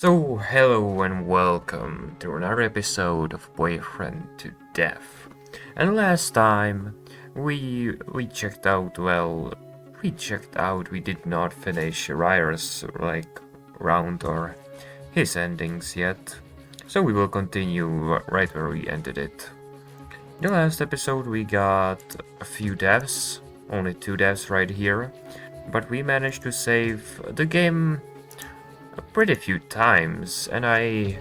So, hello and welcome to another episode of Boyfriend to Death. And last time we checked out. We did not finish Rire's round or his endings yet. So we will continue right where we ended it. In the last episode we got a few deaths, only 2 deaths right here, but we managed to save the game a pretty few times, and I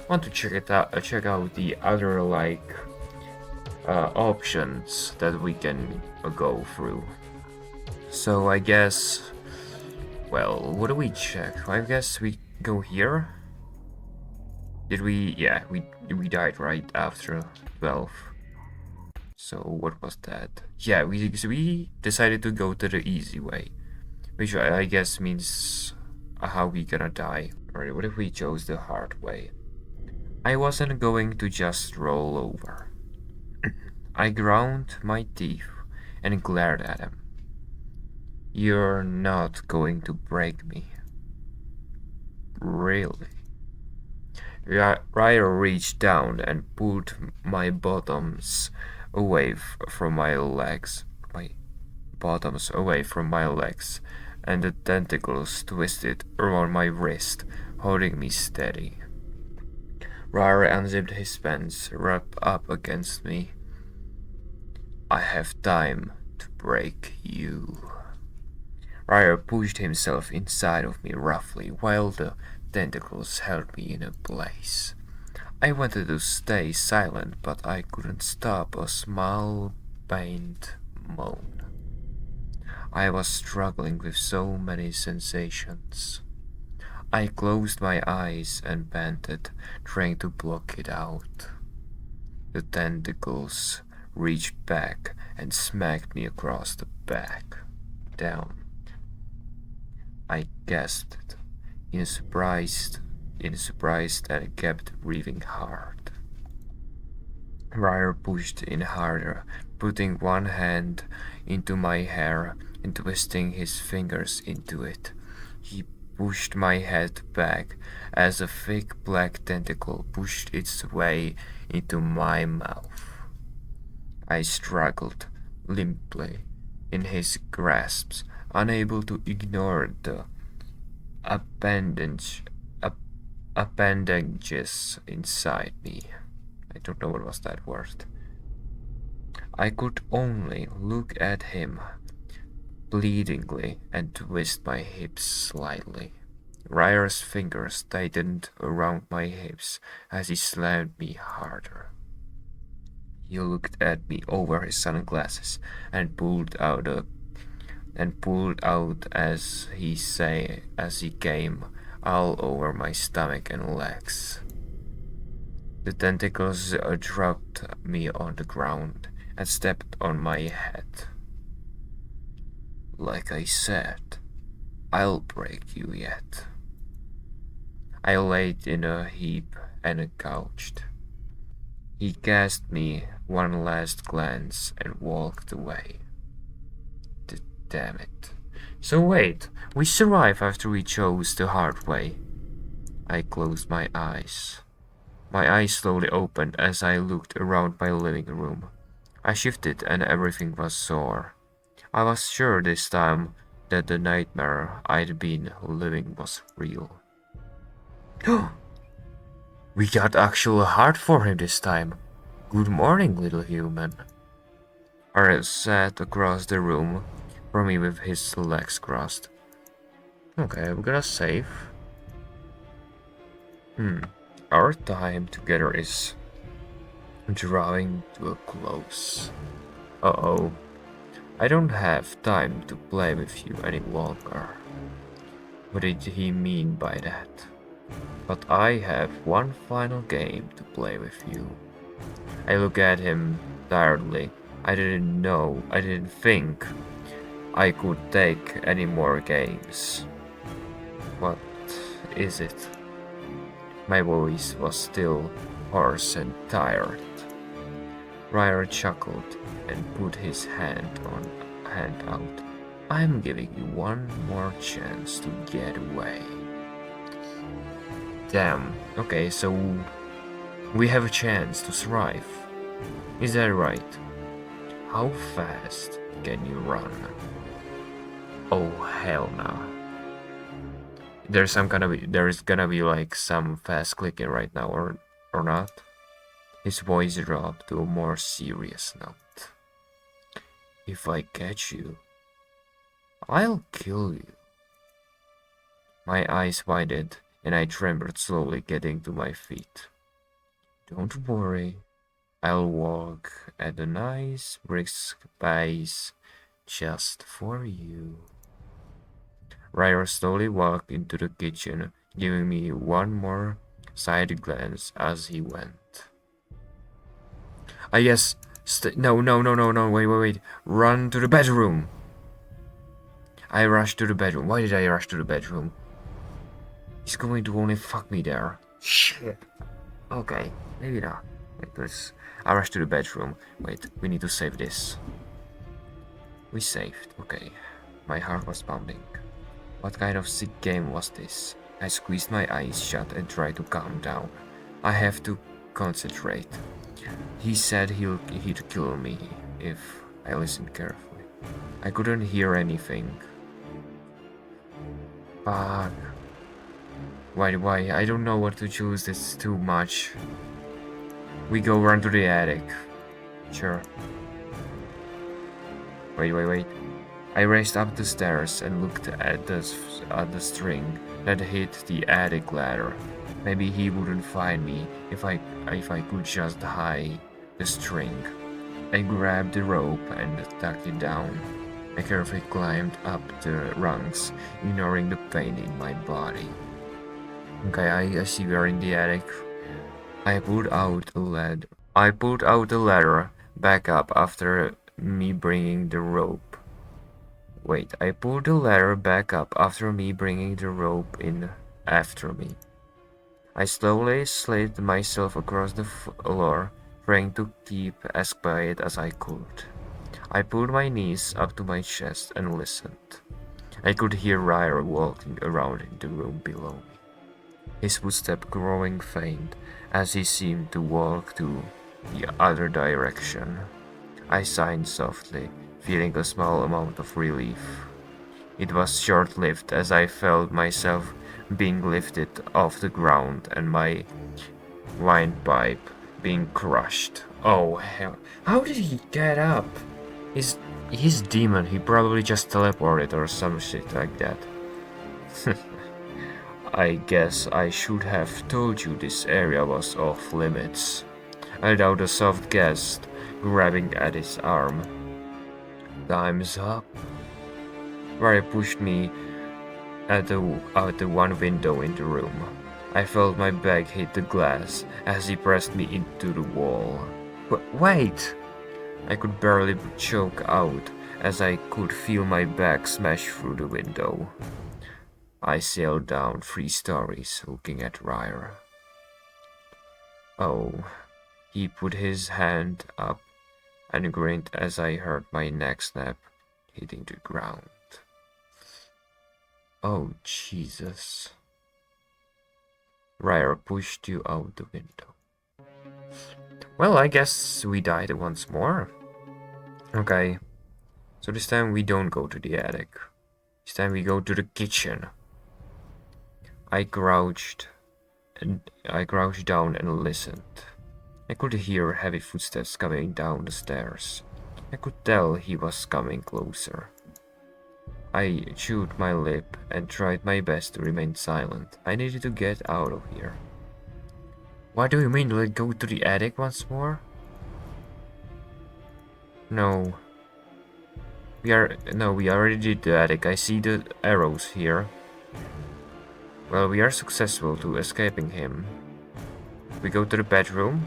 want to check out the other options that we can go through. So I guess, well, what do we check? I guess we go here. Did we? Yeah, we died right after 12. So what was that? Yeah, we decided to go to the easy way, which I guess means how we gonna die. Or what if we chose the hard way? I wasn't going to just roll over. I ground my teeth and glared at him. You're not going to break me. Really? Rire reached down and pulled my bottoms away from my legs. My bottoms away from my legs, and the tentacles twisted around my wrist, holding me steady. Rire unzipped his pants, rubbed up against me. I have time to break you. Rire pushed himself inside of me roughly while the tentacles held me in a place. I wanted to stay silent, but I couldn't stop a small, pained moan. I was struggling with so many sensations. I closed my eyes and panted, trying to block it out. The tentacles reached back and smacked me across the back. Down. I gasped in surprise and kept breathing hard. Rire pushed in harder, putting one hand into my hair and twisting his fingers into it. He pushed my head back as a thick black tentacle pushed its way into my mouth. I struggled limply in his grasps, unable to ignore the appendages inside me. I don't know what was that word. I could only look at him pleadingly and twist my hips slightly. Rire's fingers tightened around my hips as he slammed me harder. He looked at me over his sunglasses and pulled out as he came all over my stomach and legs. The tentacles dropped me on the ground and stepped on my head. Like I said, I'll break you yet. I laid in a heap and couched. He cast me one last glance and walked away. Damn it. So wait, we survived after we chose the hard way. I closed my eyes. My eyes slowly opened as I looked around my living room. I shifted and everything was sore. I was sure this time that the nightmare I'd been living was real. We got actual heart for him this time. Good morning, little human. Arya sat across the room from me with his legs crossed. Okay, we're gonna save. Our time together is drawing to a close. Uh-oh. I don't have time to play with you any longer. What did he mean by that? But I have one final game to play with you. I look at him tiredly. I didn't think I could take any more games. What is it? My voice was still hoarse and tired. Rire chuckled and put his hand out. I'm giving you one more chance to get away. Damn. Okay, so we have a chance to survive. Is that right? How fast can you run? Oh hell no. There's gonna be like some fast clicking right now, or not? His voice dropped to a more serious note. If I catch you, I'll kill you. My eyes widened and I trembled, slowly getting to my feet. Don't worry, I'll walk at a nice brisk pace just for you. Rire slowly walked into the kitchen, giving me one more side glance as he went. Yes, no, wait. Run to the bedroom! I rushed to the bedroom. Why did I rush to the bedroom? He's going to only fuck me there. Shit. Okay, maybe not. Wait, I rushed to the bedroom. Wait, we need to save this. We saved. Okay. My heart was pounding. What kind of sick game was this? I squeezed my eyes shut and tried to calm down. I have to concentrate. He said he'd kill me if I listened carefully. I couldn't hear anything. Fuck. Why? I don't know what to choose. It's too much. We go run to the attic. Sure. Wait. I raced up the stairs and looked at the string that hit the attic ladder. Maybe he wouldn't find me if I could just tie the string. I grabbed the rope and tucked it down. I carefully climbed up the rungs, ignoring the pain in my body. Okay, I see we're in the attic. I pulled out the ladder back up after me bringing the rope. Wait, I pulled the ladder back up after me bringing the rope in after me. I slowly slid myself across the floor, trying to keep as quiet as I could. I pulled my knees up to my chest and listened. I could hear Rire walking around in the room below me, his footsteps growing faint as he seemed to walk to the other direction. I sighed softly, feeling a small amount of relief. It was short-lived as I felt myself being lifted off the ground and my windpipe being crushed. Oh hell. How did he get up? He's demon, he probably just teleported or some shit like that. I guess I should have told you this area was off limits. I allowed a soft gasp, grabbing at his arm. Time's up. Rire pushed me out the one window in the room. I felt my back hit the glass as he pressed me into the wall. Wait! I could barely choke out as I could feel my back smash through the window. I sailed down 3 stories, looking at Rire. Oh, he put his hand up and grinned as I heard my neck snap, hitting the ground. Oh, Jesus. Rire pushed you out the window. Well, I guess we died once more. Okay, so this time we don't go to the attic. This time we go to the kitchen. I crouched down and listened. I could hear heavy footsteps coming down the stairs. I could tell he was coming closer. I chewed my lip and tried my best to remain silent. I needed to get out of here. What do you mean, let's go to the attic once more? No. We already did the attic. I see the arrows here. Well, we are successful to escaping him. We go to the bedroom?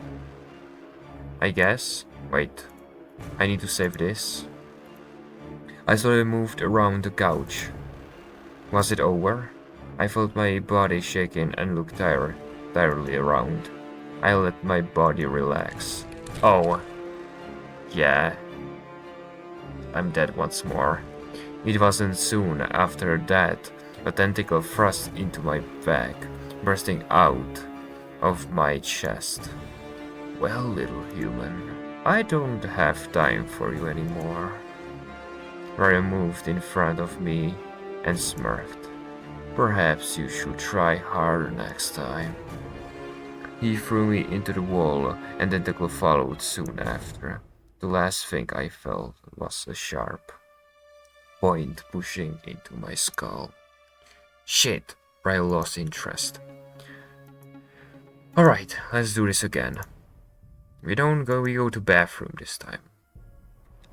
I guess. Wait. I need to save this. I slowly moved around the couch. Was it over? I felt my body shaking and looked tiredly around. I let my body relax. Oh. Yeah. I'm dead once more. It wasn't soon after that a tentacle thrust into my back, bursting out of my chest. Well, little human, I don't have time for you anymore. Rire moved in front of me and smirked. Perhaps you should try harder next time. He threw me into the wall, and Tentacle followed soon after. The last thing I felt was a sharp point pushing into my skull. Shit, Rire lost interest. Alright, let's do this again. We go to bathroom this time.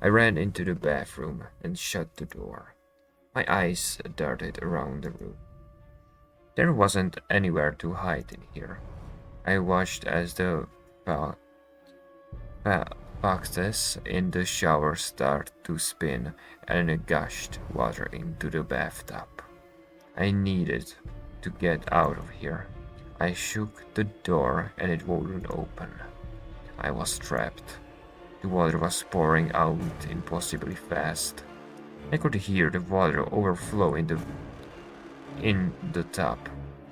I ran into the bathroom and shut the door. My eyes darted around the room. There wasn't anywhere to hide in here. I watched as the boxes in the shower started to spin and gushed water into the bathtub. I needed to get out of here. I shook the door and it wouldn't open. I was trapped. The water was pouring out impossibly fast. I could hear the water overflow in the tub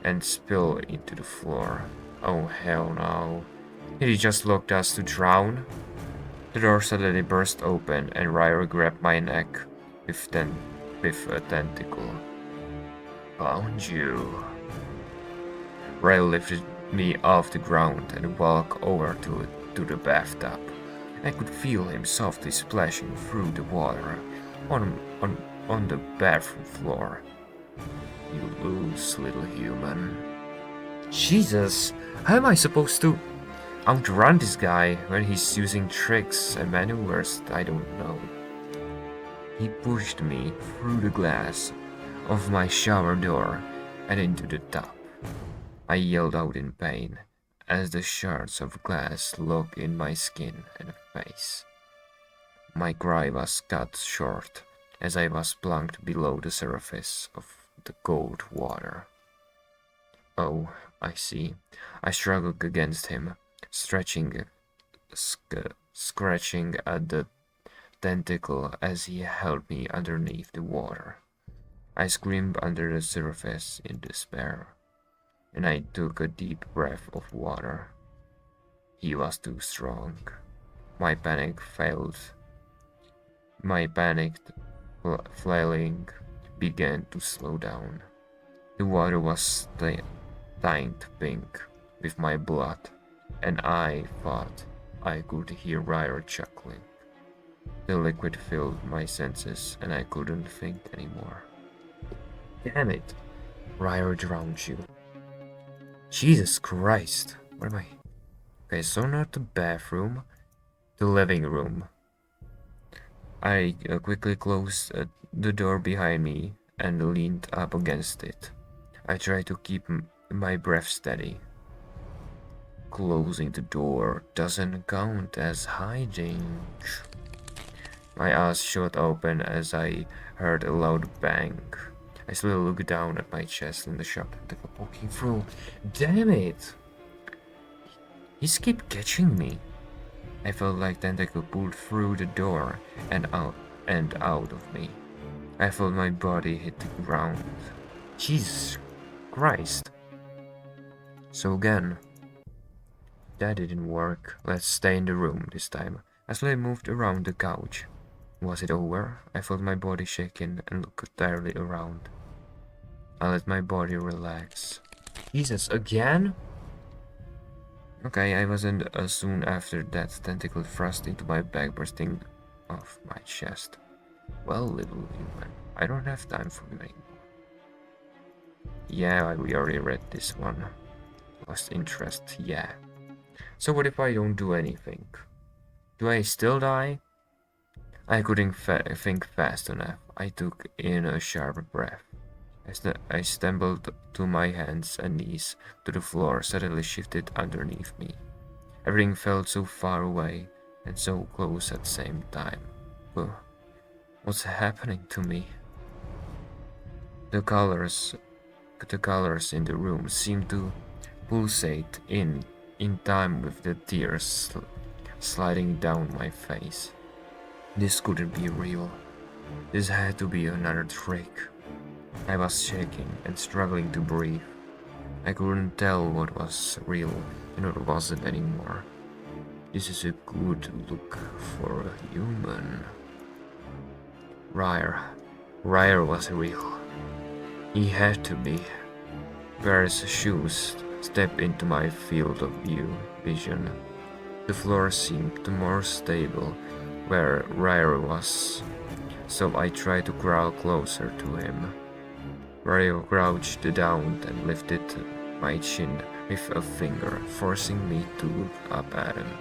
and spill into the floor. Oh hell no. Did he just lock us to drown? The door suddenly burst open and Rire grabbed my neck with a tentacle. Found you. Rire lifted me off the ground and walked over to the bathtub. I could feel him softly splashing through the water on the bathroom floor. You lose, little human. Jesus, how am I supposed to outrun this guy when he's using tricks and maneuvers I don't know? He pushed me through the glass of my shower door and into the tub. I yelled out in pain as the shards of glass locked in my skin and face. My cry was cut short as I was plunked below the surface of the cold water. Oh, I see. I struggled against him, scratching at the tentacle as he held me underneath the water. I screamed under the surface in despair, and I took a deep breath of water. He was too strong. My panicked flailing began to slow down. The water was stained pink with my blood, and I thought I could hear Rire chuckling. The liquid filled my senses, and I couldn't think anymore. Damn it! Rire drowned you. Jesus Christ! Where am I? Okay, so not the bathroom, the living room. I quickly closed the door behind me and leaned up against it. I tried to keep my breath steady. Closing the door doesn't count as hiding. My eyes shot open as I heard a loud bang. I slowly looked down at my chest and the sharp tentacle poking through. Damn it! He's keep catching me. I felt like tentacle pulled through the door and out of me. I felt my body hit the ground. Jesus Christ. So again, that didn't work. Let's stay in the room this time. I slowly moved around the couch. Was it over? I felt my body shaking and looked tiredly around. I let my body relax. Jesus, again? Okay, I wasn't soon after that tentacle thrust into my back, bursting off my chest. Well, little human, I don't have time for you anymore. Yeah, we already read this one. Lost interest, yeah. So what if I don't do anything? Do I still die? I couldn't think fast enough. I took in a sharp breath. I stumbled to my hands and knees to the floor, suddenly shifted underneath me. Everything felt so far away and so close at the same time. Well, what's happening to me? The colors in the room seemed to pulsate in time with the tears sliding down my face. This couldn't be real. This had to be another trick. I was shaking and struggling to breathe. I couldn't tell what was real and what wasn't anymore. This is a good look for a human. Rire was real. He had to be. Various shoes stepped into my field of vision. The floor seemed more stable where Rire was, so I tried to crawl closer to him. Rire crouched down and lifted my chin with a finger, forcing me to look up at him.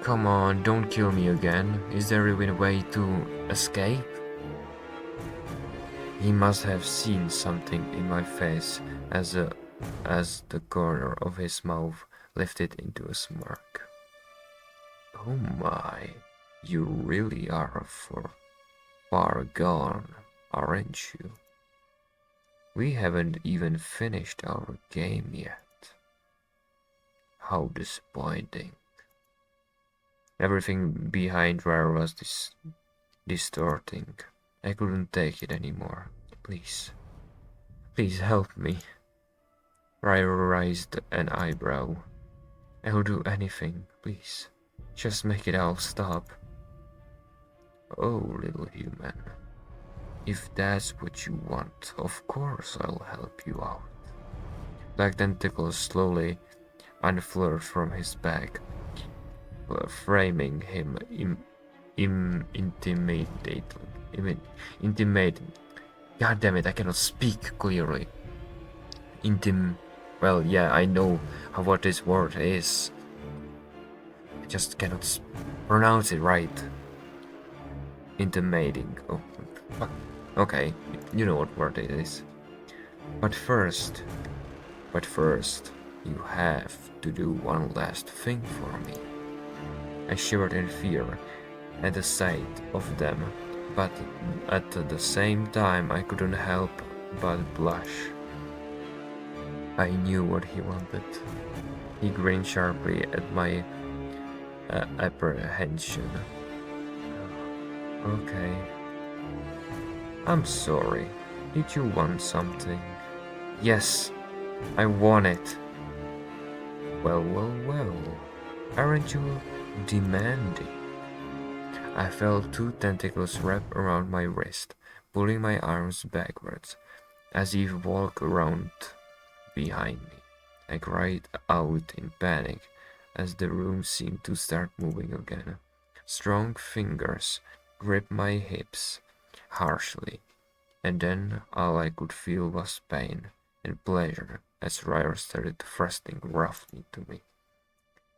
Come on, don't kill me again. Is there even a way to escape? He must have seen something in my face as the corner of his mouth lifted into a smirk. Oh my, you really are far gone, aren't you? We haven't even finished our game yet. How disappointing. Everything behind Rare was distorting. I couldn't take it anymore. Please help me. Rire raised an eyebrow. I'll do anything, please. Just make it all stop. Oh, little human. If that's what you want, of course I'll help you out. Black tentacles slowly unfurled from his back, framing him intimidating. God damn it, I cannot speak clearly. Well, yeah, I know what this word is. I just cannot pronounce it right. Intimidating. Oh, fuck. Okay, you know what word it is. But first, you have to do one last thing for me. I shivered in fear at the sight of them, but at the same time I couldn't help but blush. I knew what he wanted. He grinned sharply at my apprehension. Okay. I'm sorry. Did you want something? Yes, I want it. Well. Aren't you demanding? I felt two tentacles wrap around my wrist, pulling my arms backwards, as if walk around behind me. I cried out in panic as the room seemed to start moving again. Strong fingers gripped my hips harshly, and then all I could feel was pain and pleasure as Rire started thrusting roughly to me.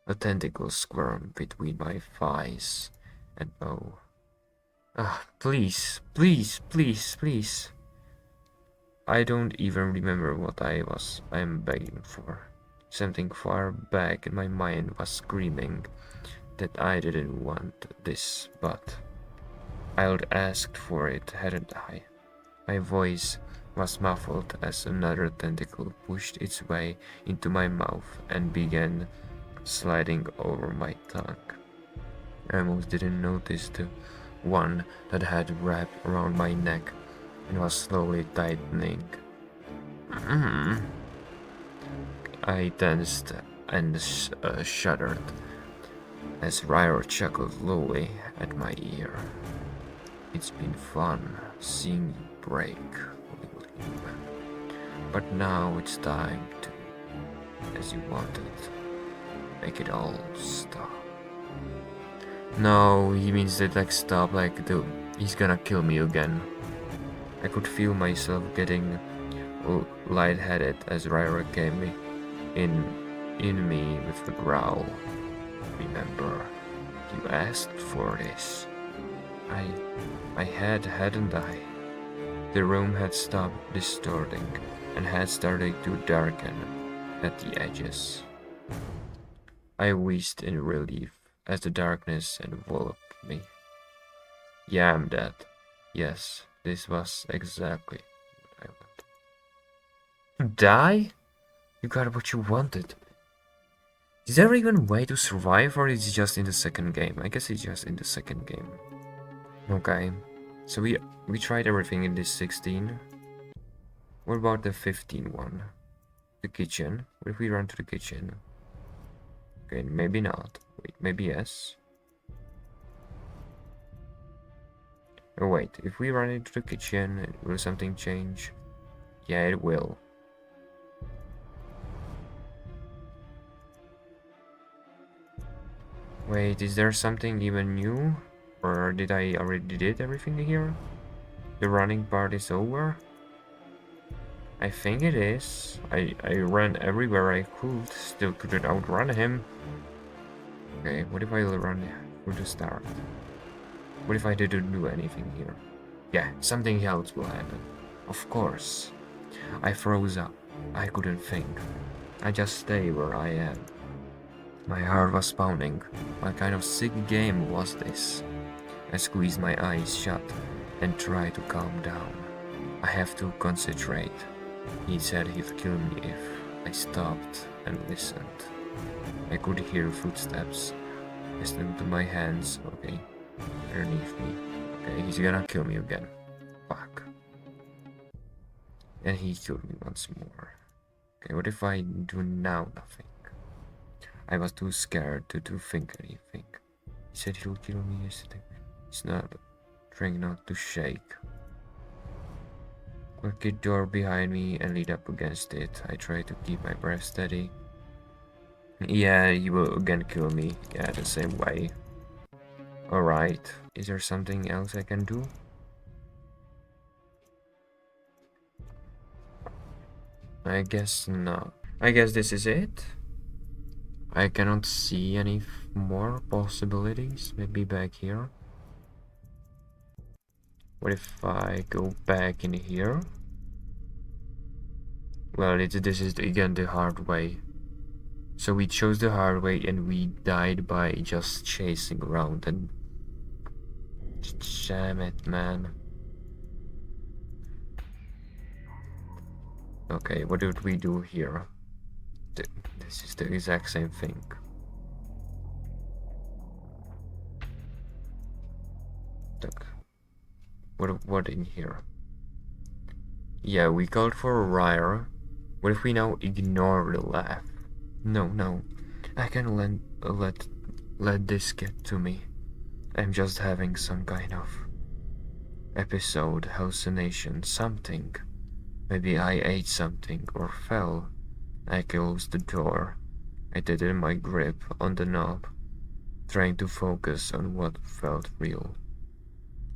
A tentacle squirmed between my thighs, and oh. Please. I don't even remember what I am begging for. Something far back in my mind was screaming that I didn't want this, but I'd asked for it, hadn't I? My voice was muffled as another tentacle pushed its way into my mouth and began sliding over my tongue. I almost didn't notice the one that had wrapped around my neck and was slowly tightening. I tensed and shuddered as Rire chuckled lowly at my ear. It's been fun seeing you break, little human. But now it's time to, as you wanted, make it all stop. No, he means that like stop, like he's gonna kill me again. I could feel myself getting lightheaded as Rire came in me with a growl. Remember, you asked for this. I hadn't I? The room had stopped distorting and had started to darken at the edges. I wheezed in relief as the darkness enveloped me. Yeah, I'm dead. Yes, this was exactly what I wanted. Die? You got what you wanted. Is there even a way to survive, or is it just in the second game? I guess it's just in the second game. Okay, so we tried everything in this 16. What about the 15 one? The kitchen. What if we run to the kitchen? Okay, maybe not. Wait, maybe yes. Oh wait, if we run into the kitchen, will something change? Yeah, it will. Wait, is there something even new? Or did I already did everything here? The running part is over? I think it is. I ran everywhere I could, still couldn't outrun him. Okay, what if I run through the start? What if I didn't do anything here? Yeah, something else will happen. Of course. I froze up. I couldn't think. I just stay where I am. My heart was pounding. What kind of sick game was this? I squeezed my eyes shut and tried to calm down. I have to concentrate. He said he'd kill me if I stopped and listened. I could hear footsteps. I stood to my hands. Okay, underneath me. Okay, he's gonna kill me again. Fuck. And he killed me once more. Okay, what if I do now nothing? I was too scared to think anything. He said he'll kill me yesterday. He's not trying not to shake. Quick door behind me and lead up against it. I try to keep my breath steady. Yeah, he will again kill me. Yeah, the same way. Alright. Is there something else I can do? I guess not. I guess this is it. I cannot see any more possibilities. Maybe back here. What if I go back in here? Well, this is again the hard way. So we chose the hard way and we died by just chasing around and... Damn it, man. Okay, what did we do here? This is the exact same thing. Look. What in here? Yeah, we called for a Rire. What if we now ignore the laugh? No. I can let this get to me. I'm just having some kind of episode, hallucination, something. Maybe I ate something or fell. I closed the door. I tightened my grip on the knob, trying to focus on what felt real.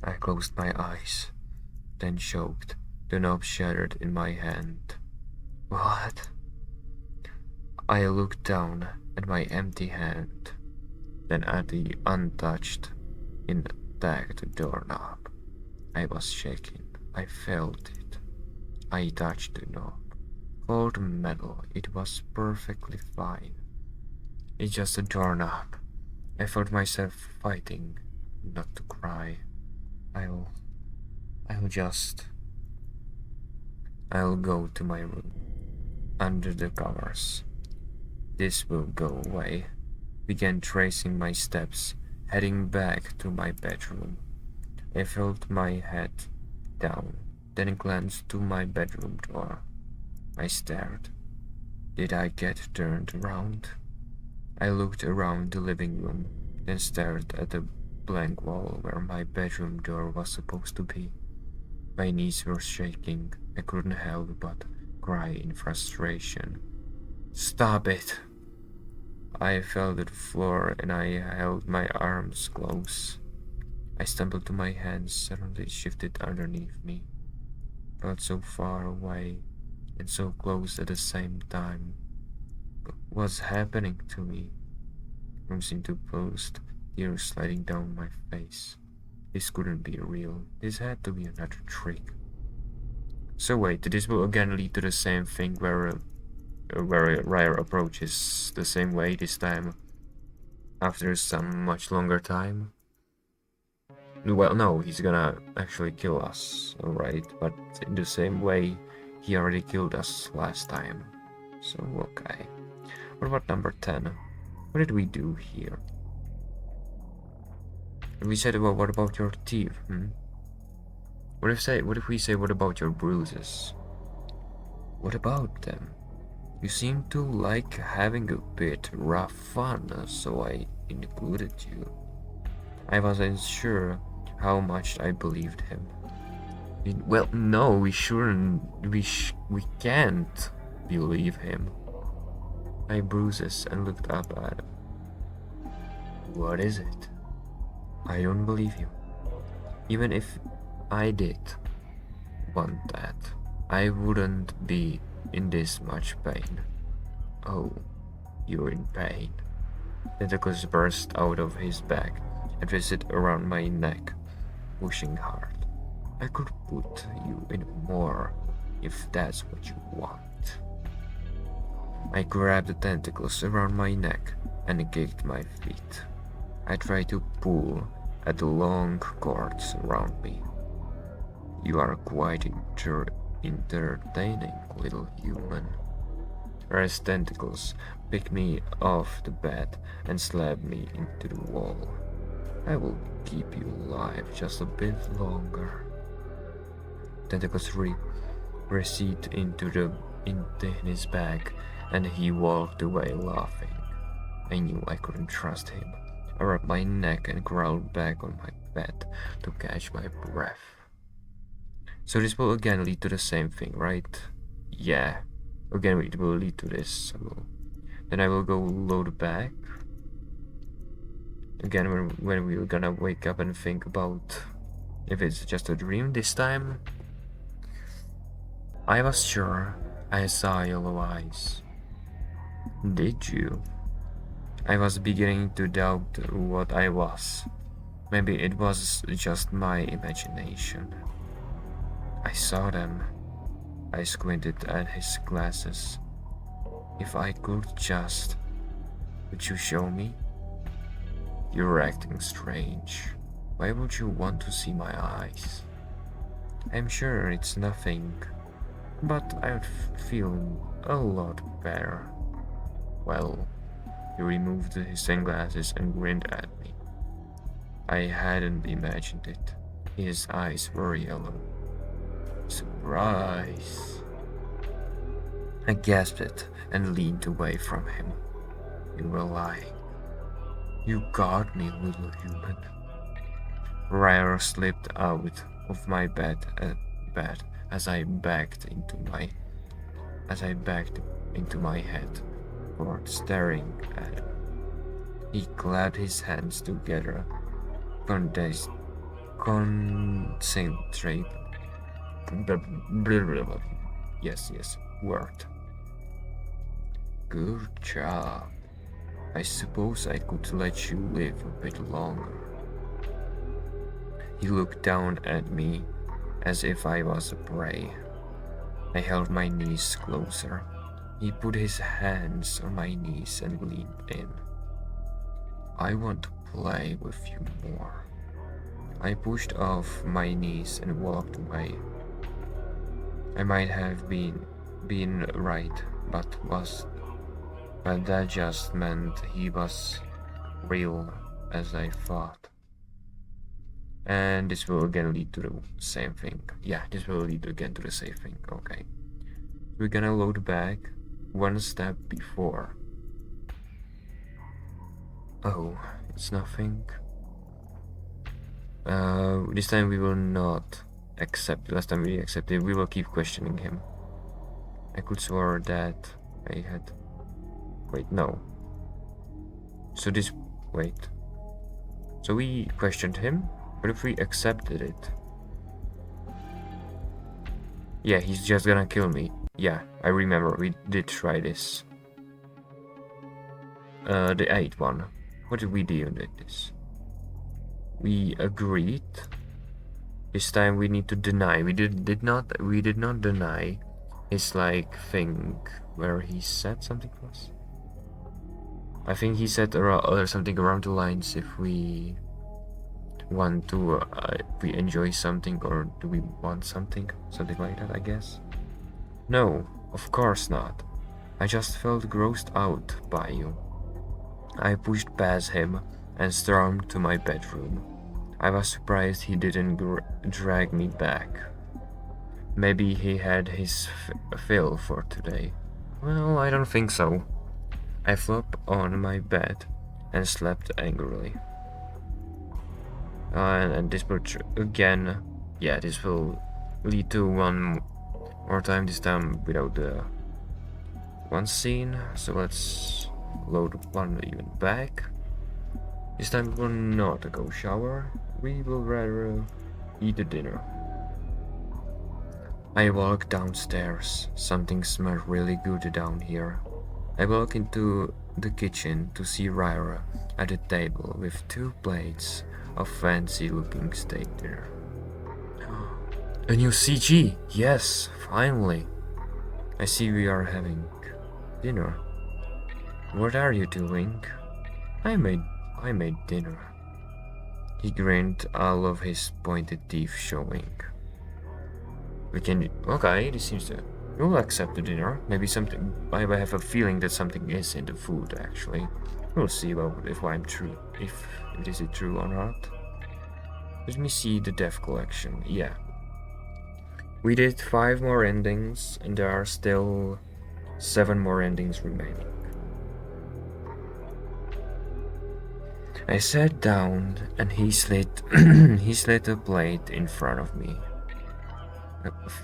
I closed my eyes, then choked. The knob shattered in my hand. What? I looked down at my empty hand, then at the untouched, intact doorknob. I was shaking. I felt it. I touched the knob. Cold metal. It was perfectly fine. It's just a doorknob. I felt myself fighting not to cry. I'll go to my room. Under the covers. This will go away. Began tracing my steps, heading back to my bedroom. I felt my head down, then glanced to my bedroom door. I stared. Did I get turned around? I looked around the living room, then stared at the blank wall where my bedroom door was supposed to be. My knees were shaking. I couldn't help but cry in frustration. Stop it! I fell to the floor and I held my arms close. I stumbled to my hands, suddenly shifted underneath me. Felt so far away and so close at the same time. What's happening to me? Room seemed to burst, tears sliding down my face. This couldn't be real. This had to be another trick. So wait, this will again lead to the same thing where Rire approaches the same way this time after some much longer time. Well, no, he's gonna actually kill us, alright, but in the same way he already killed us last time. So, okay. What about number 10? What did we do here? We said, well, what about your teeth? What if we say, what about your bruises? What about them? You seem to like having a bit rough fun, so I included you. I wasn't sure how much I believed him. Well, no, we shouldn't. We can't believe him. I bruises and looked up at him. What is it? I don't believe you. Even if I did want that, I wouldn't be in this much pain. Oh, you're in pain. Tentacles burst out of his back and twisted around my neck, pushing hard. I could put you in more if that's what you want. I grabbed the tentacles around my neck and kicked my feet. I tried to pull at the long cords around me. You are quite entertaining, little human. Rest tentacles picked me off the bed and slapped me into the wall. I will keep you alive just a bit longer. Tentacles recede into his back, and he walked away laughing. I knew I couldn't trust him. I rubbed my neck and crawled back on my bed to catch my breath. So this will again lead to the same thing, right? Yeah. Again, it will lead to this. So then I will go load back. Again, when we're gonna wake up and think about if it's just a dream this time. I was sure I saw yellow eyes. Did you? I was beginning to doubt what I was. Maybe it was just my imagination. I saw them. I squinted at his glasses. If I could just... Would you show me? You're acting strange. Why would you want to see my eyes? I'm sure it's nothing, but I would feel a lot better. Well, he removed his sunglasses and grinned at me. I hadn't imagined it. His eyes were yellow. Surprise! I gasped it and leaned away from him. You were lying. You got me, little human. Rire slipped out of my bed as I backed into my head, for staring at him. He clapped his hands together, concentrate. Yes, worked. Good job. I suppose I could let you live a bit longer. He looked down at me as if I was a prey. I held my knees closer. He put his hands on my knees and leaned in. I want to play with you more. I pushed off my knees and walked away. I might have been right, but that just meant he was real as I thought. And this will again lead to the same thing. Yeah, this will lead again to the same thing. Okay. We're gonna load back one step before. Oh, it's nothing. This time we will not accept. Last time we accepted, we will keep questioning him. I could swear that I had... Wait, no. So this... Wait. So we questioned him, but if we accepted it... Yeah, he's just gonna kill me. Yeah, I remember, we did try this. The 8th one. What did we do with this? We agreed. This time we need to deny. We did not deny his like thing where he said something to us. I think he said something around the lines if we want to if we enjoy something or do we want something like that, I guess. No, of course not. I just felt grossed out by you. I pushed past him and stormed to my bedroom. I was surprised he didn't drag me back. Maybe he had his fill for today. Well, I don't think so. I flopped on my bed and slept angrily. And this will again, yeah, this will lead to one more time, this time without the one scene. So let's load one even back. This time we will not go shower, we will rather eat the dinner. I walk downstairs. Something smells really good down here. I walk into the kitchen to see Rire at a table with 2 plates of fancy-looking steak dinner. A new CG! Yes, finally! I see we are having dinner. What are you doing? I made dinner. He grinned, all of his pointed teeth showing. Okay, this seems to... We'll accept the dinner. Maybe something... I have a feeling that something is in the food, actually. We'll see if I'm true. If this is true or not. Let me see the death collection. Yeah. We did 5 more endings, and there are still 7 more endings remaining. I sat down, and he slid a plate in front of me.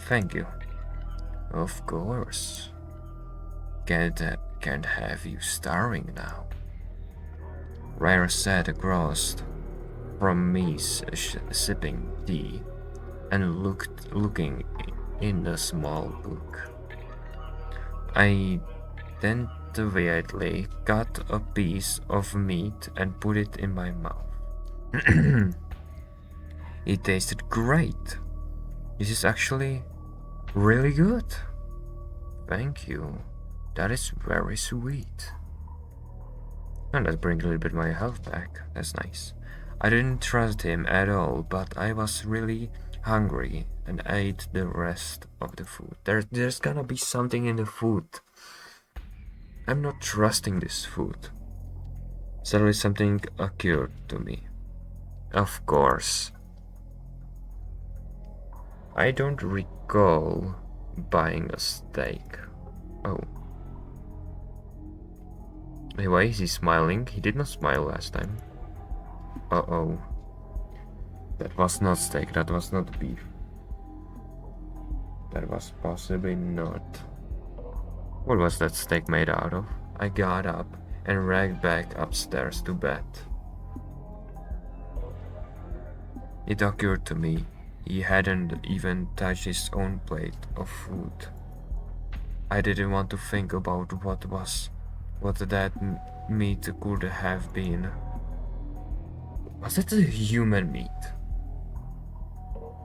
Thank you. Of course. Can't have you starving now. Rire sat across from me, sipping tea, and looking in the small book. I tentatively cut a piece of meat and put it in my mouth. It tasted great. This is actually really good. Thank you. That is very sweet. And that brings a little bit my health back. That's nice. I didn't trust him at all, but I was really hungry and ate the rest of the food. There's gonna be something in the food. I'm not trusting this food. Suddenly something occurred to me. Of course. I don't recall buying a steak. Oh. Hey, why is he smiling? He did not smile last time. Uh-oh. That was not steak, that was not beef. That was possibly not. What was that steak made out of? I got up and ran back upstairs to bed. It occurred to me he hadn't even touched his own plate of food. I didn't want to think about what that meat could have been. Was it a human meat?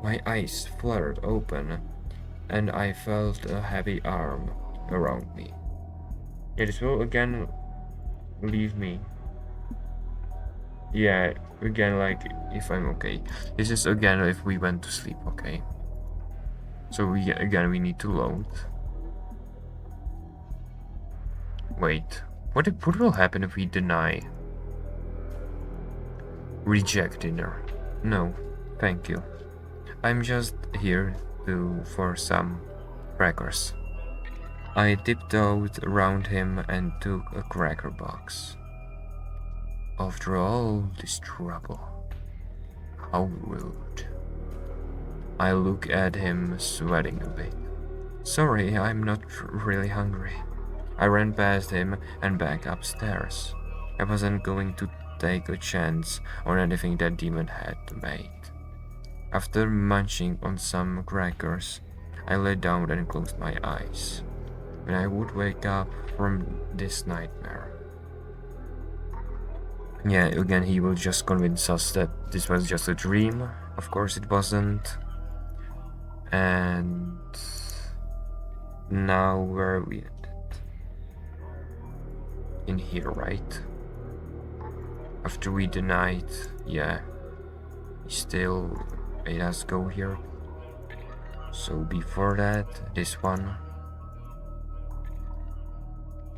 My eyes fluttered open, and I felt a heavy arm around me. Yeah, this will again leave me. Yeah, again, like, if I'm okay. This is again if we went to sleep, okay? So we need to load. Wait, what will happen if we deny? Reject dinner. No, thank you. I'm just here for some crackers. I tiptoed around him and took a cracker box. After all this trouble, how rude. I look at him, sweating a bit. Sorry, I'm not really hungry. I ran past him and back upstairs. I wasn't going to take a chance on anything that demon had made. After munching on some crackers, I lay down and closed my eyes. When I would wake up from this nightmare. Yeah, again, he will just convince us that this was just a dream. Of course it wasn't. And now where are we ended? In here, right? After we denied, yeah, he still made us go here. So before that, this one.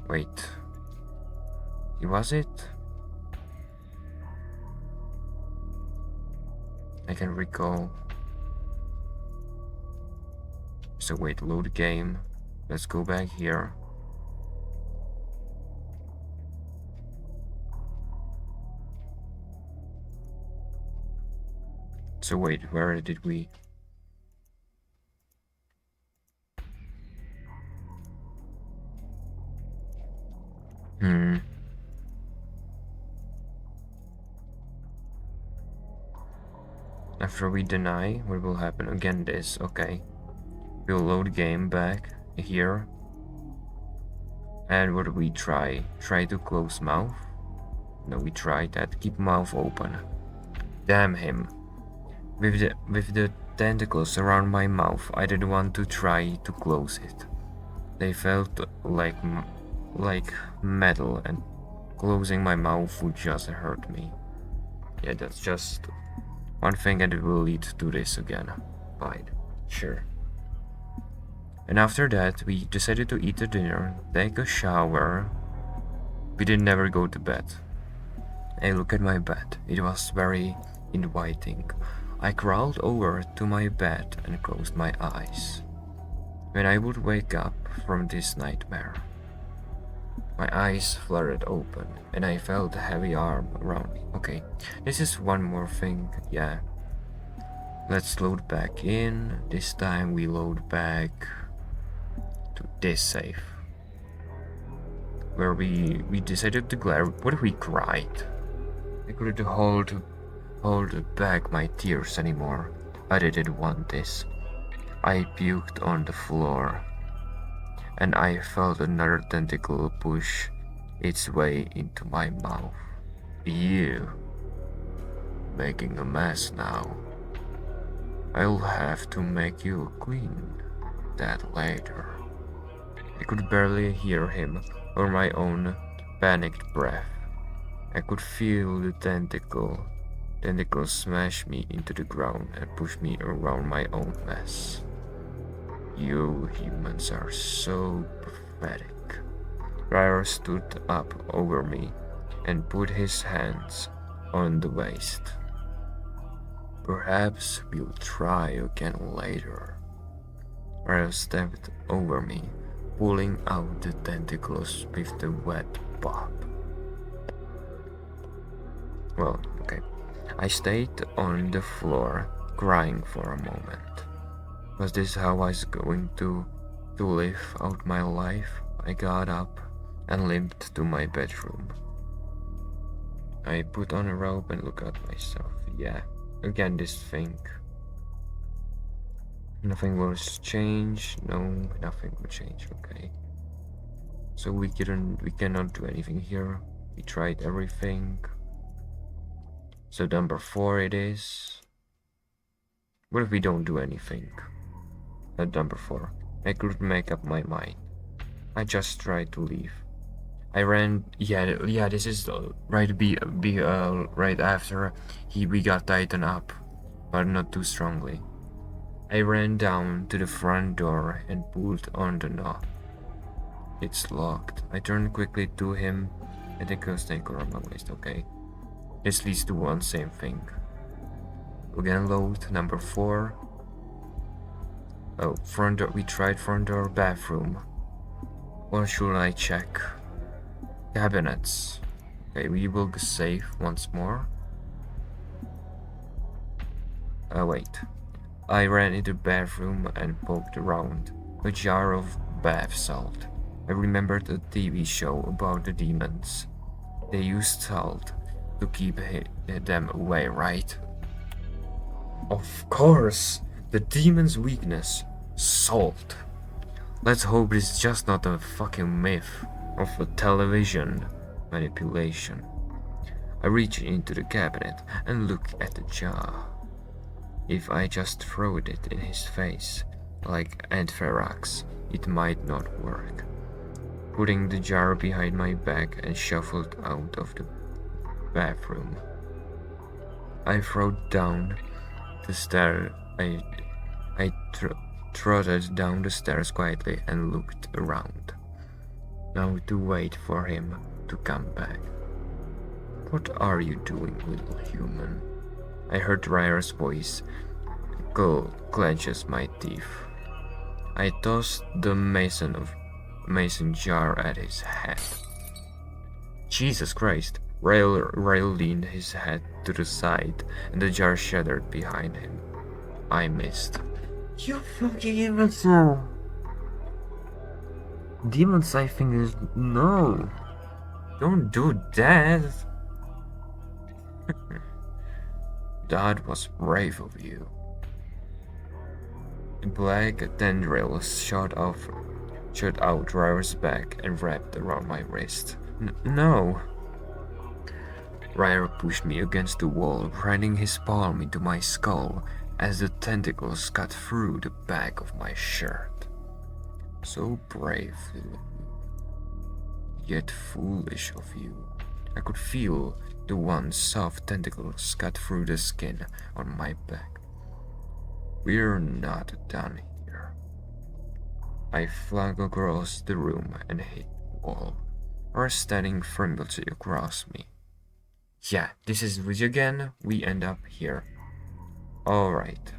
Wait, was it? I can recall. So wait, load game. Let's go back here. So wait, where did we... After we deny, what will happen? Again this, okay. We'll load game back here. And what do we try? Try to close mouth? No, we tried that. Keep mouth open. Damn him. With the tentacles around my mouth, I didn't want to try to close it. They felt like metal, and closing my mouth would just hurt me. Yeah, that's just one thing, and it will lead to this again. Fine, sure. And after that, we decided to eat the dinner, take a shower. We didn't never go to bed. I look at my bed. It was very inviting. I crawled over to my bed and closed my eyes. When I would wake up from this nightmare, my eyes fluttered open and I felt a heavy arm around me. Okay, this is one more thing, yeah. Let's load back in. This time we load back to this safe. Where we decided to glare. What if we cried? I couldn't hold back my tears anymore. I didn't want this. I puked on the floor, and I felt another tentacle push its way into my mouth. You making a mess now. I'll have to make you clean that later. I could barely hear him or my own panicked breath. I could feel the tentacles smash me into the ground and push me around my own mess. You humans are so pathetic. Rire stood up over me and put his hands on the waist. Perhaps we'll try again later. Rire stepped over me, pulling out the tentacles with the wet bob. Well, okay. I stayed on the floor, crying for a moment. Was this how I was going to live out my life? I got up and limped to my bedroom. I put on a robe and looked at myself. Yeah, again this thing. Nothing was changed. No, nothing will change. Okay. So we cannot do anything here. We tried everything. So number 4 it is. What if we don't do anything? At number 4, I couldn't make up my mind. I just tried to leave. I ran. Yeah. This is right. Right after we got tightened up, but not too strongly. I ran down to the front door and pulled on the knob. It's locked. I turned quickly to him. I think I'll stay around my waist. Okay. This leads to one same thing. Again, load number 4. Oh, front door. We tried front door, bathroom. What should I check? Cabinets. Okay, we will save once more. Wait. I ran into the bathroom and poked around a jar of bath salt. I remembered a TV show about the demons. They used salt to keep them away, right? Of course, the demon's weakness, salt. Let's hope it's just not a fucking myth of a television manipulation. I reach into the cabinet and look at the jar. If I just throw it in his face, like anthrax, it might not work. Putting the jar behind my back and shuffled out of the bathroom. I rode down the stairs. I trotted down the stairs quietly and looked around. Now to wait for him to come back. What are you doing, little human? I heard Rire's voice clenches my teeth. I tossed the mason jar at his head. Jesus Christ, Ryle leaned his head to the side, and the jar shattered behind him. I missed. You fucking imbecile! Demons, I think, is no. Don't do that. That was brave of you. Black tendrils shot out Rire's back and wrapped around my wrist. No. Rire pushed me against the wall, running his palm into my skull as the tentacles cut through the back of my shirt. So brave, yet foolish of you. I could feel the one soft tentacles cut through the skin on my back. We're not done here. I flung across the room and hit the wall, or standing firmly across me. Yeah, this is with you again. We end up here. Alright.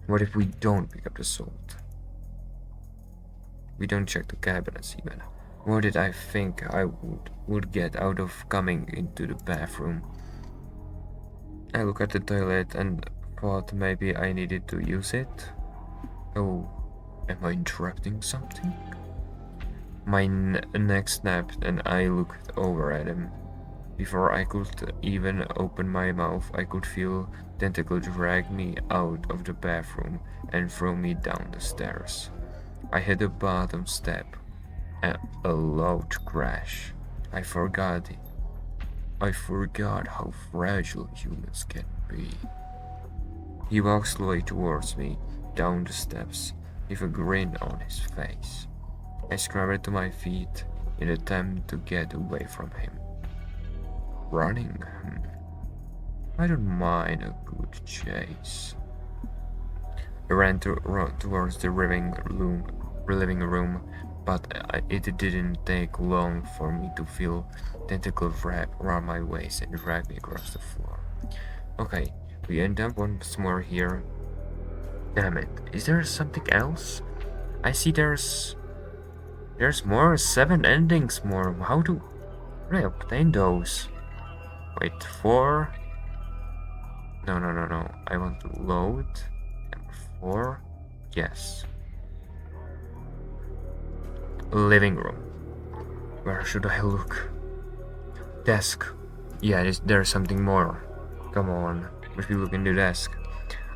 What if we don't pick up the salt? We don't check the cabinets even. What did I think I would get out of coming into the bathroom? I look at the toilet and thought maybe I needed to use it. Oh, am I interrupting something? My neck snapped and I looked over at him. Before I could even open my mouth, I could feel tentacles drag me out of the bathroom and throw me down the stairs. I hit the bottom step, and a loud crash. I forgot how fragile humans can be. He walked slowly towards me, down the steps, with a grin on his face. I scrambled to my feet in an attempt to get away from him. Running? I don't mind a good chase. I ran towards the living room, but it didn't take long for me to feel tentacles wrap around my waist and drag me across the floor. Okay, we end up once more here. Damn it, is there something else? I see there's more, 7 endings more. How do I obtain those? Wait, 4? No. I want to load. Number 4. Yes. Living room. Where should I look? Desk. Yeah, there's something more. Come on, if you look in the desk.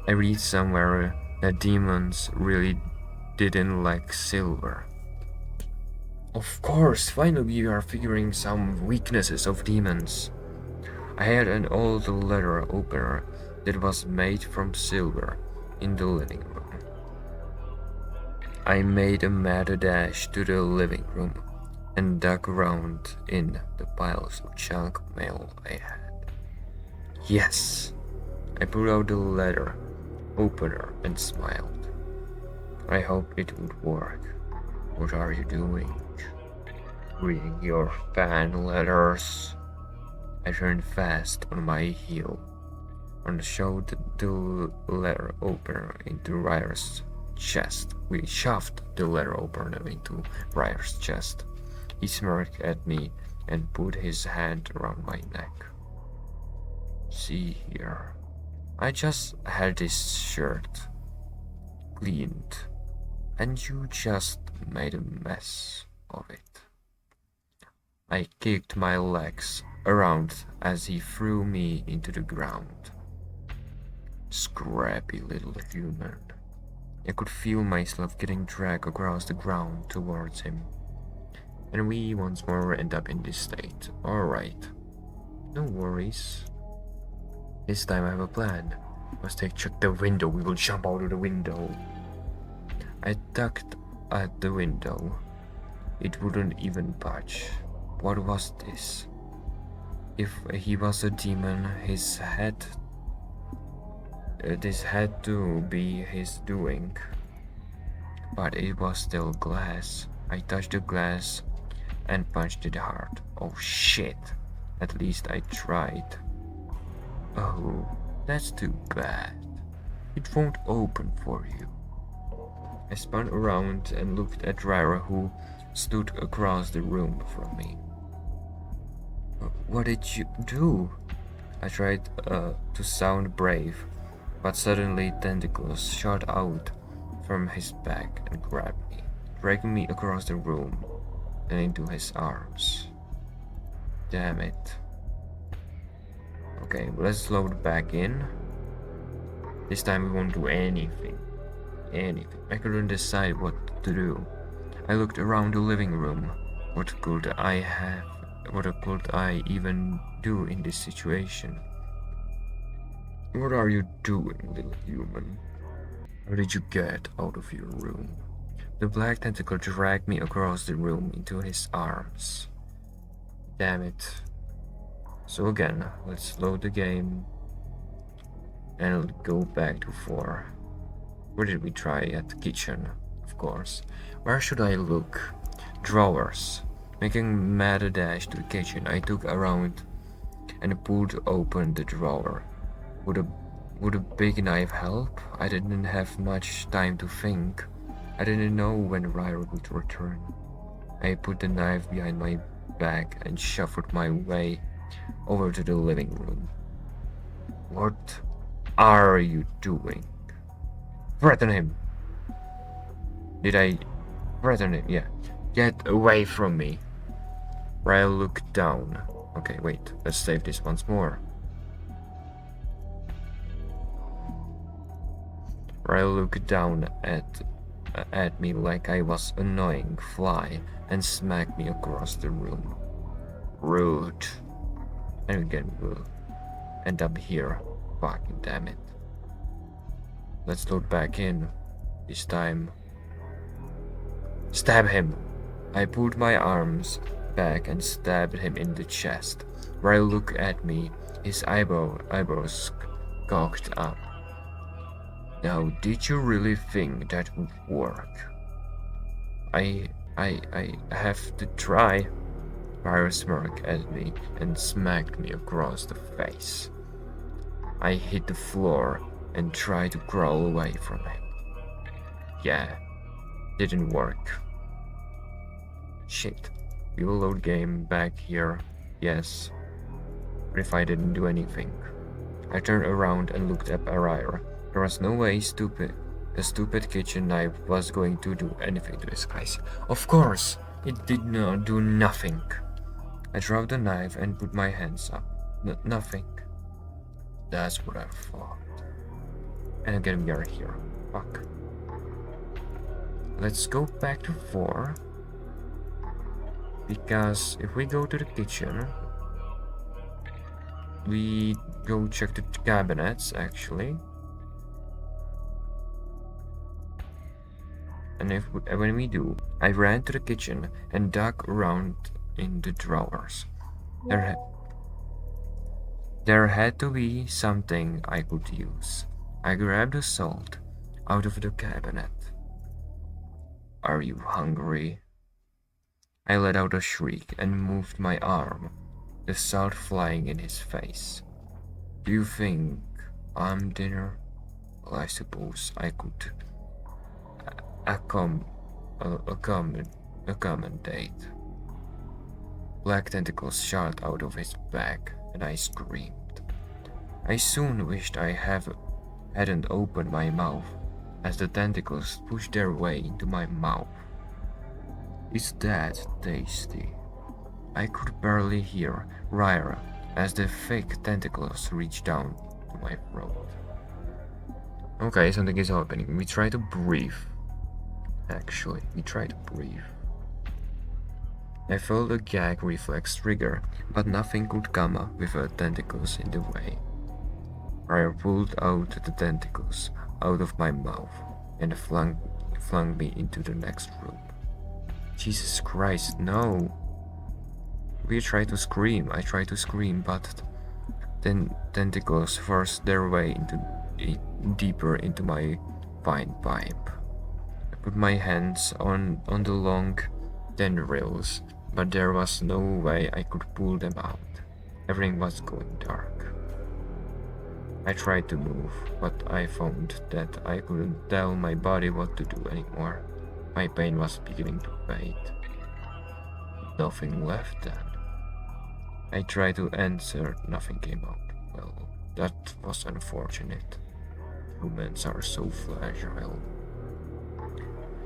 I read somewhere that demons really didn't like silver. Of course, finally we are figuring some weaknesses of demons. I had an old letter opener that was made from silver in the living room. I made a mad dash to the living room and dug around in the piles of junk mail I had. Yes! I pulled out the letter opener and smiled. I hoped it would work. What are you doing? Reading your fan letters? I turned fast on my heel and shoved the letter opener into Rire's chest. We shoved the letter opener into Rire's chest. He smirked at me and put his hand around my neck. See here, I just had this shirt cleaned, and you just made a mess of it. I kicked my legs around as he threw me into the ground. Scrappy little human. I could feel myself getting dragged across the ground towards him. And we once more end up in this state. Alright. No worries. This time I have a plan. Let's check the window. We will jump out of the window. I tugged at the window. It wouldn't even budge. What was this? If he was a demon, this had to be his doing. But it was still glass. I touched the glass and punched it hard. Oh shit. At least I tried. Oh, that's too bad. It won't open for you. I spun around and looked at Rire, who stood across the room from me. What did you do? I tried to sound brave, but suddenly tentacles shot out from his back and grabbed me, dragging me across the room and into his arms. Damn it. Okay, let's load back in. This time we won't do anything. I couldn't decide what to do. I looked around the living room. What could I even do in this situation? What are you doing, little human? How did you get out of your room? The black tentacle dragged me across the room into his arms. Damn it. So again, let's load the game and go back to 4. Where did we try? At the kitchen, of course. Where should I look? Drawers. Making mad dash to the kitchen, I took around and pulled open the drawer. Would a big knife help? I didn't have much time to think. I didn't know when Rire would return. I put the knife behind my back and shuffled my way over to the living room. What are you doing? Threaten him. Did I threaten him? Yeah. Get away from me. Ryle looked down. Okay, wait. Let's save this once more. Ryle looked down at me like I was an annoying fly and smacked me across the room. Rude. And again we'll end up here. Fucking damn it. Let's load back in. This time. Stab him! I pulled my arms back and stabbed him in the chest. Ryle looked at me, his eyebrows cocked up. Now, did you really think that would work? I have to try. Ryle smirked at me and smacked me across the face. I hit the floor and tried to crawl away from him. Yeah, didn't work. Shit. We will load game back here, yes. But if I didn't do anything. I turned around and looked at Rire. There was no way the stupid kitchen knife was going to do anything to this guy. Of course, it did not do nothing. I dropped the knife and put my hands up. Nothing. That's what I thought. And again we are here. Fuck. Let's go back to 4. Because if we go to the kitchen, we go check the cabinets actually. And when we do, I ran to the kitchen and dug around in the drawers. There had to be something I could use. I grabbed the salt out of the cabinet. Are you hungry? I let out a shriek and moved my arm, the salt flying in his face. Do you think I'm dinner? Well, I suppose I could accommodate. Black tentacles shot out of his back, and I screamed. I soon wished I hadn't opened my mouth, as the tentacles pushed their way into my mouth. Is that tasty? I could barely hear Rire as the thick tentacles reached down to my throat. Okay, something is happening. We try to breathe. Actually, we try to breathe. I felt a gag reflex trigger, but nothing could come up with the tentacles in the way. Rire pulled out the tentacles out of my mouth and flung me into the next room. Jesus Christ, no! We tried to scream, I tried to scream, but then tentacles forced their way deeper into my fine pipe. I put my hands on the long tendrils, but there was no way I could pull them out. Everything was going dark. I tried to move, but I found that I couldn't tell my body what to do anymore. My pain was beginning to fade. Nothing left then. I tried to answer, nothing came out. Well, that was unfortunate. Humans are so fragile.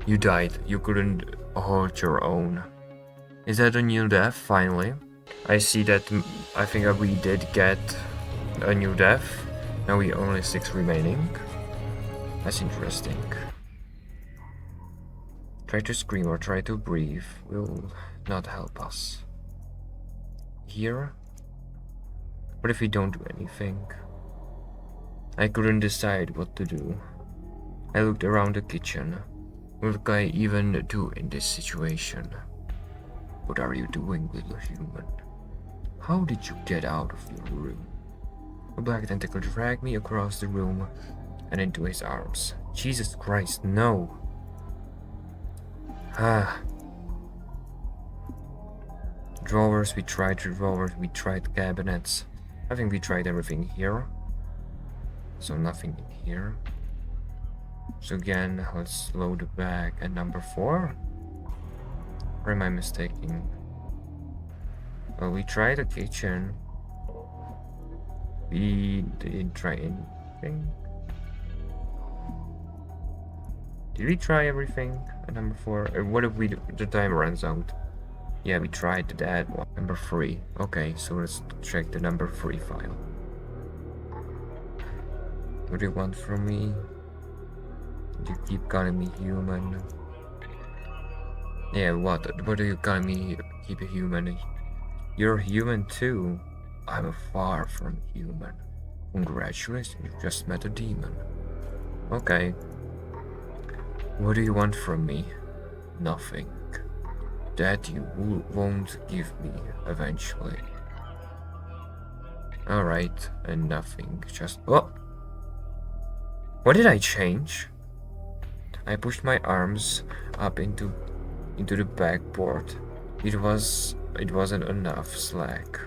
You died. You couldn't hold your own. Is that a new death, finally? I see that I think we did get a new death. Now we only 6 remaining. That's interesting. Try to scream or try to breathe will not help us. Here? What if we don't do anything? I couldn't decide what to do. I looked around the kitchen. What could I even do in this situation? What are you doing, little human? How did you get out of your room? A black tentacle dragged me across the room and into his arms. Jesus Christ, no! Drawers, we tried drawers, we tried cabinets. I think we tried everything here. So nothing in here. So again, let's load the bag at number 4. Or am I mistaken? Well, we tried the kitchen. We didn't try anything. Did we try everything at number 4? What if the time runs out? Yeah, we tried that one. Number 3. Okay, so let's check the number 3 file. What do you want from me? You keep calling me human. Yeah, what do you call me? Keep a human? You're human too. I'm far from human. Congratulations, you just met a demon. Okay. What do you want from me? Nothing. That you won't give me eventually. Alright, and nothing. Just... Oh! What did I change? I pushed my arms up into the backboard. It wasn't enough slack.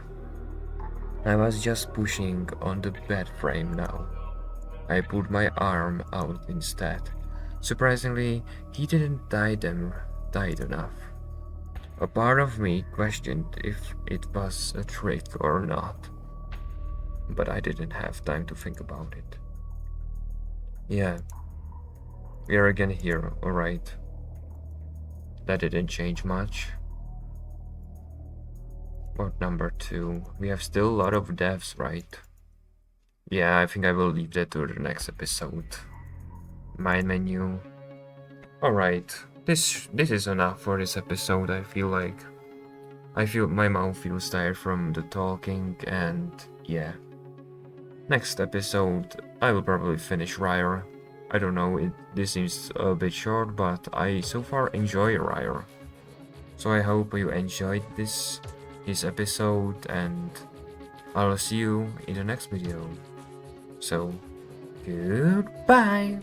I was just pushing on the bed frame now. I pulled my arm out instead. Surprisingly, he didn't tight enough. A part of me questioned if it was a trick or not, but I didn't have time to think about it. Yeah, we are again here, alright. That didn't change much. What number 2? We have still a lot of deaths, right? Yeah, I think I will leave that to the next episode. Mind menu. Alright, this is enough for this episode. I feel my mouth feels tired from the talking, and yeah. Next episode, I will probably finish Rire. I don't know, this seems a bit short, but I so far enjoy Rire. So I hope you enjoyed this episode, and I'll see you in the next video. So, goodbye!